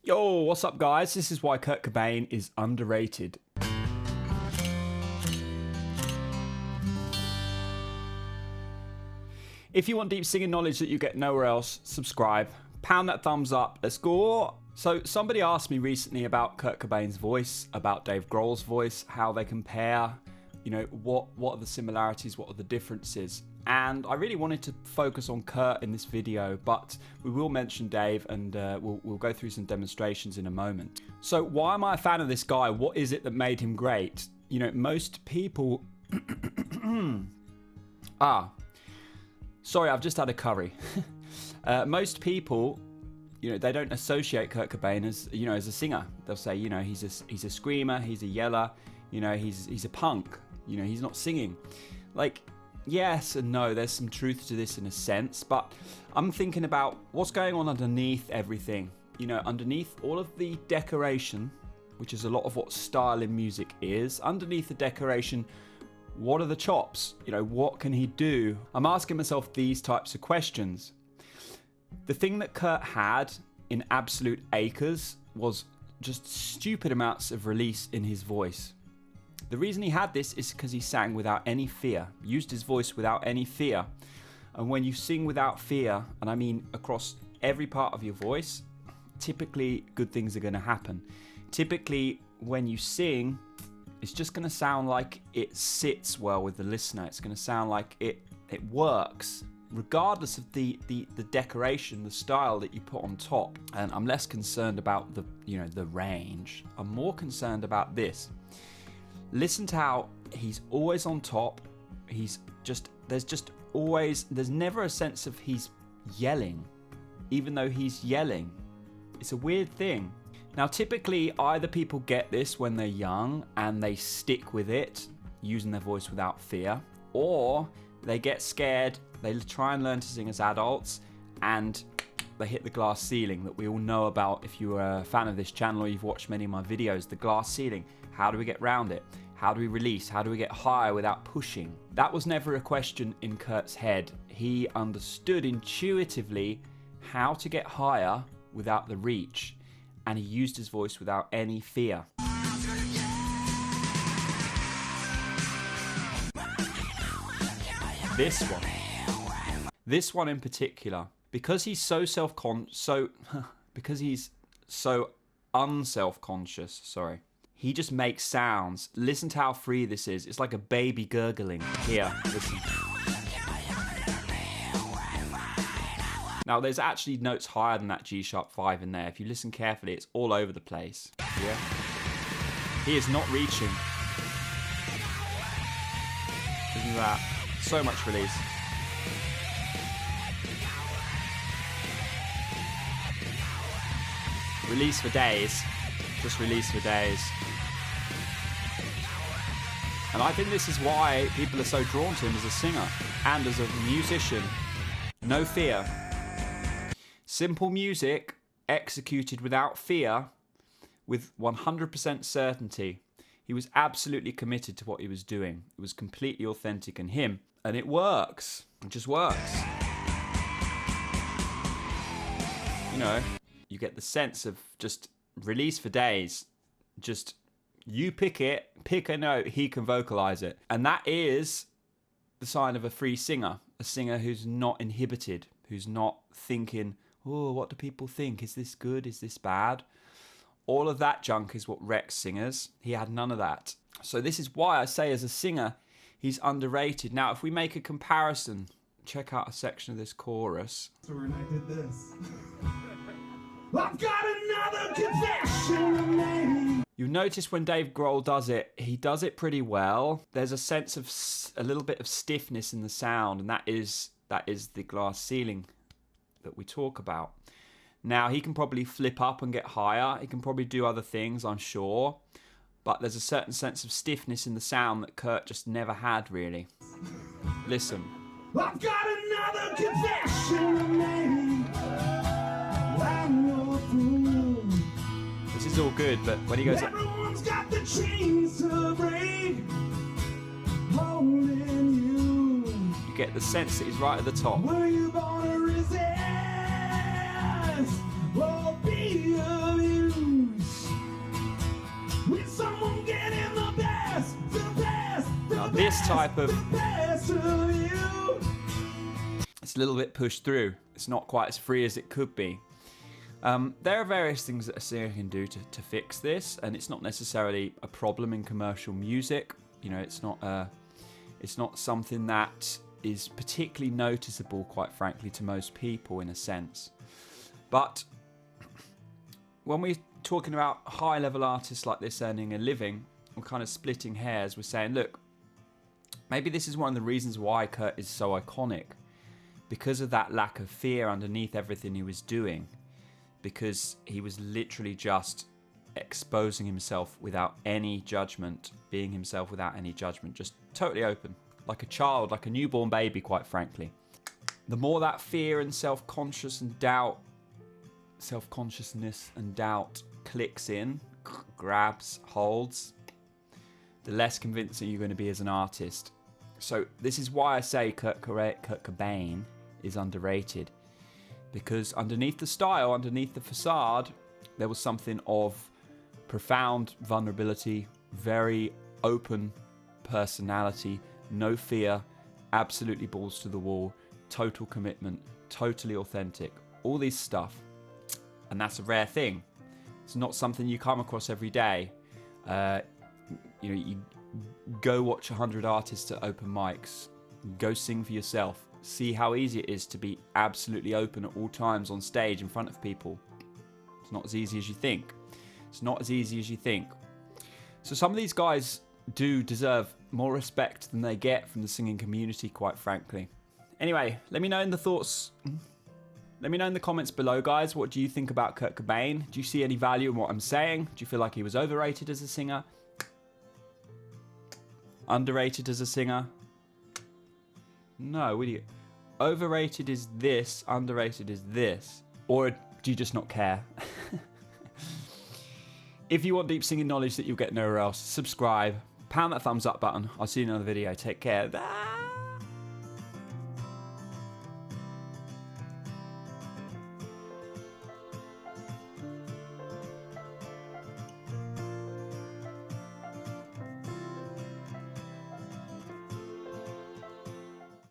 Yo, what's up guys? This is why Kurt Cobain is underrated. If you want deep singing knowledge that you get nowhere else, subscribe. Pound that thumbs up. Let's go. So somebody asked me recently about Kurt Cobain's voice, about Dave Grohl's voice, how they compare, what are the similarities, what are the differences. And I really wanted to focus on Kurt in this video, but we will mention Dave and we'll go through some demonstrations in a moment. So why am I a fan of this guy? What is it that made him great? Most people... Sorry, I've just had a curry. Most people, they don't associate Kurt Cobain as, as a singer. They'll say, he's a screamer, he's a yeller, he's a punk, he's not singing. Yes and no, there's some truth to this in a sense, but I'm thinking about what's going on underneath everything. Underneath all of the decoration, which is a lot of what style in music is, underneath the decoration, what are the chops? What can he do? I'm asking myself these types of questions. The thing that Kurt had in absolute acres was just stupid amounts of release in his voice. The reason he had this is because he sang without any fear, used his voice without any fear. And when you sing without fear, and I mean across every part of your voice, typically good things are going to happen. Typically when you sing, it's just going to sound like it sits well with the listener. It's going to sound like it works, regardless of the decoration, the style that you put on top. And I'm less concerned about the range. I'm more concerned about this. Listen to how he's always on top. There's never a sense of he's yelling, even though he's yelling. It's a weird thing. Now, typically, either people get this when they're young and they stick with it, using their voice without fear, or they get scared, they try and learn to sing as adults, and they hit the glass ceiling that we all know about if you're a fan of this channel or you've watched many of my videos. The glass ceiling. How do we get around it? How do we release? How do we get higher without pushing? That was never a question in Kurt's head. He understood intuitively how to get higher without the reach. And he used his voice without any fear. This one in particular, because he's so unself-conscious, sorry. He just makes sounds. Listen to how free this is. It's like a baby gurgling. Here, listen. Now, there's actually notes higher than that G-sharp 5 in there. If you listen carefully, it's all over the place. Yeah. He is not reaching. Listen to that. So much release. Release for days. Just release for days. And I think this is why people are so drawn to him as a singer and as a musician. No fear. Simple music executed without fear, with 100% certainty. He was absolutely committed to what he was doing. It was completely authentic in him, and it works. It just works. You get the sense of just release for days. Just you pick a note, he can vocalize it. And that is the sign of a free singer, a singer who's not inhibited, who's not thinking, oh, what do people think? Is this good? Is this bad? All of that junk is what wrecks singers. He had none of that. So this is why I say as a singer, he's underrated. Now, if we make a comparison, check out a section of this chorus. So when I did this. I've got another confession to make. You'll notice when Dave Grohl does it, he does it pretty well. There's a sense of a little bit of stiffness in the sound, and that is the glass ceiling that we talk about. Now, he can probably flip up and get higher. He can probably do other things, I'm sure. But there's a certain sense of stiffness in the sound that Kurt just never had, really. Listen. I've got another confession to make. I'm no fool. This is all good, but when he goes up... Everyone's got the chains to break. Holding you. You get the sense that he's right at the top. Were you born to resist? Oh, be of you. this type of... Best of you. It's a little bit pushed through. It's not quite as free as it could be. There are various things that a singer can do to fix this, and it's not necessarily a problem in commercial music. You know, it's not something that is particularly noticeable, quite frankly, to most people in a sense. But when we're talking about high-level artists like this earning a living, we're kind of splitting hairs. We're saying, look, maybe this is one of the reasons why Kurt is so iconic, because of that lack of fear underneath everything he was doing, because he was literally just exposing himself without any judgment, being himself without any judgment, just totally open, like a child, like a newborn baby, quite frankly. The more that fear and self-consciousness and doubt clicks in, grabs, holds, the less convincing you're going to be as an artist. So this is why I say Kurt Cobain is underrated, because underneath the style, underneath the facade, there was something of profound vulnerability, very open personality, no fear, absolutely balls to the wall, total commitment, totally authentic, all this stuff. And that's a rare thing. It's not something you come across every day. You know, you go watch 100 artists at open mics, go sing for yourself, see how easy it is to be absolutely open at all times on stage in front of people. It's not as easy as you think. It's not as easy as you think. So some of these guys do deserve more respect than they get from the singing community, quite frankly. Anyway, let me know in the thoughts. Let me know in the comments below, guys. What do you think about Kurt Cobain? Do you see any value in what I'm saying? Do you feel like he was overrated as a singer? Underrated as a singer? No, idiot. Overrated is this, underrated is this. Or do you just not care? If you want deep singing knowledge that you'll get nowhere else, subscribe, pound that thumbs up button. I'll see you in another video. Take care. Bye.